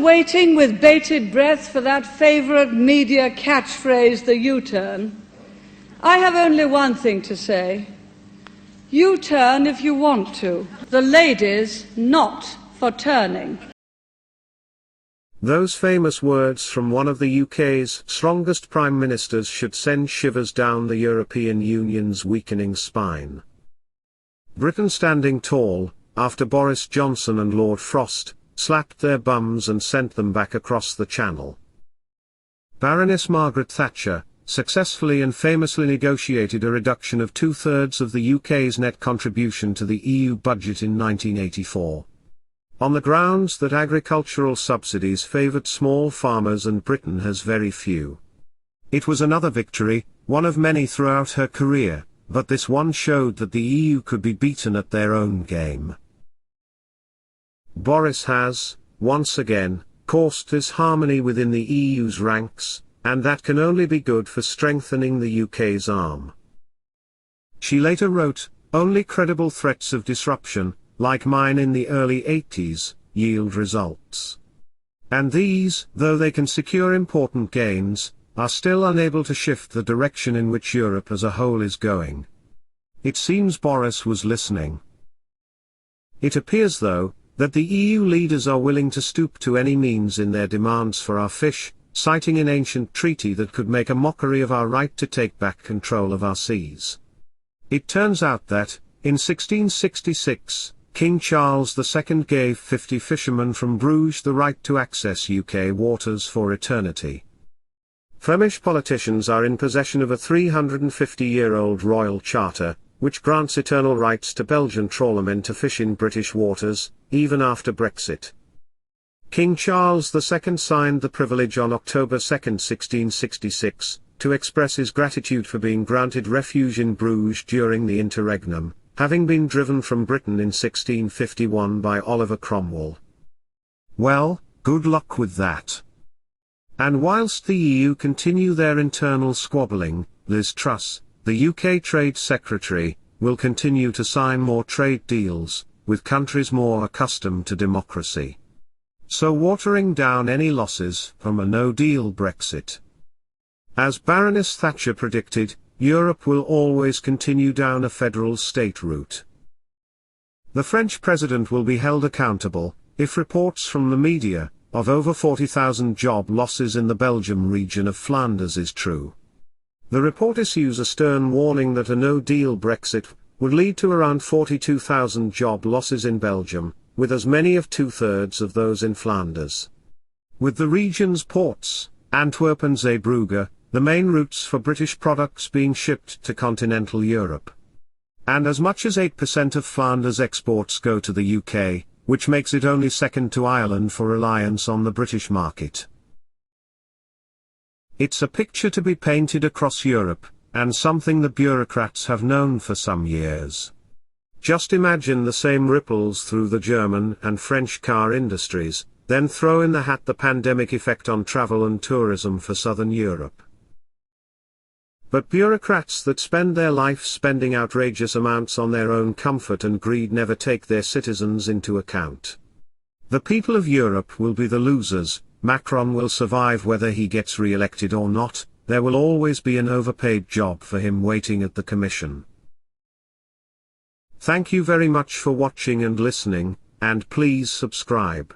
waiting with bated breath for that favourite media catchphrase, the U-turn, I have only one thing to say. U-turn if you want to. The ladies not for turning. Those famous words from one of the UK's strongest prime ministers should send shivers down the European Union's weakening spine. Britain standing tall, after Boris Johnson and Lord Frost slapped their bums and sent them back across the Channel. Baroness Margaret Thatcher successfully and famously negotiated a reduction of 2/3 of the UK's net contribution to the EU budget in 1984. On the grounds that agricultural subsidies favoured small farmers and Britain has very few. It was another victory, one of many throughout her career, but this one showed that the EU could be beaten at their own game. Boris has, once again, caused disharmony within the EU's ranks, and that can only be good for strengthening the UK's arm. She later wrote, "Only credible threats of disruption, like mine in the early 80s, yield results. And these, though they can secure important gains, are still unable to shift the direction in which Europe as a whole is going." It seems Boris was listening. It appears though, that the EU leaders are willing to stoop to any means in their demands for our fish, citing an ancient treaty that could make a mockery of our right to take back control of our seas. It turns out that, in 1666, King Charles II gave 50 fishermen from Bruges the right to access UK waters for eternity. Flemish politicians are in possession of a 350-year-old royal charter, which grants eternal rights to Belgian trawlermen to fish in British waters, even after Brexit. King Charles II signed the privilege on October 2, 1666, to express his gratitude for being granted refuge in Bruges during the interregnum, having been driven from Britain in 1651 by Oliver Cromwell. Well, good luck with that. And whilst the EU continue their internal squabbling, Liz Truss, the UK Trade Secretary, will continue to sign more trade deals, with countries more accustomed to democracy. So watering down any losses from a no-deal Brexit. As Baroness Thatcher predicted, Europe will always continue down a federal state route. The French president will be held accountable, if reports from the media, of over 40,000 job losses in the Belgium region of Flanders is true. The report issues a stern warning that a no-deal Brexit would lead to around 42,000 job losses in Belgium, with as many of 2/3 of those in Flanders. With the region's ports, Antwerp and Zeebrugge, the main routes for British products being shipped to continental Europe. And as much as 8% of Flanders exports go to the UK, which makes it only second to Ireland for reliance on the British market. It's a picture to be painted across Europe, and something the bureaucrats have known for some years. Just imagine the same ripples through the German and French car industries, then throw in the hat the pandemic effect on travel and tourism for Southern Europe. But bureaucrats that spend their life spending outrageous amounts on their own comfort and greed never take their citizens into account. The people of Europe will be the losers. Macron will survive whether he gets re-elected or not. There will always be an overpaid job for him waiting at the Commission. Thank you very much for watching and listening, and please subscribe.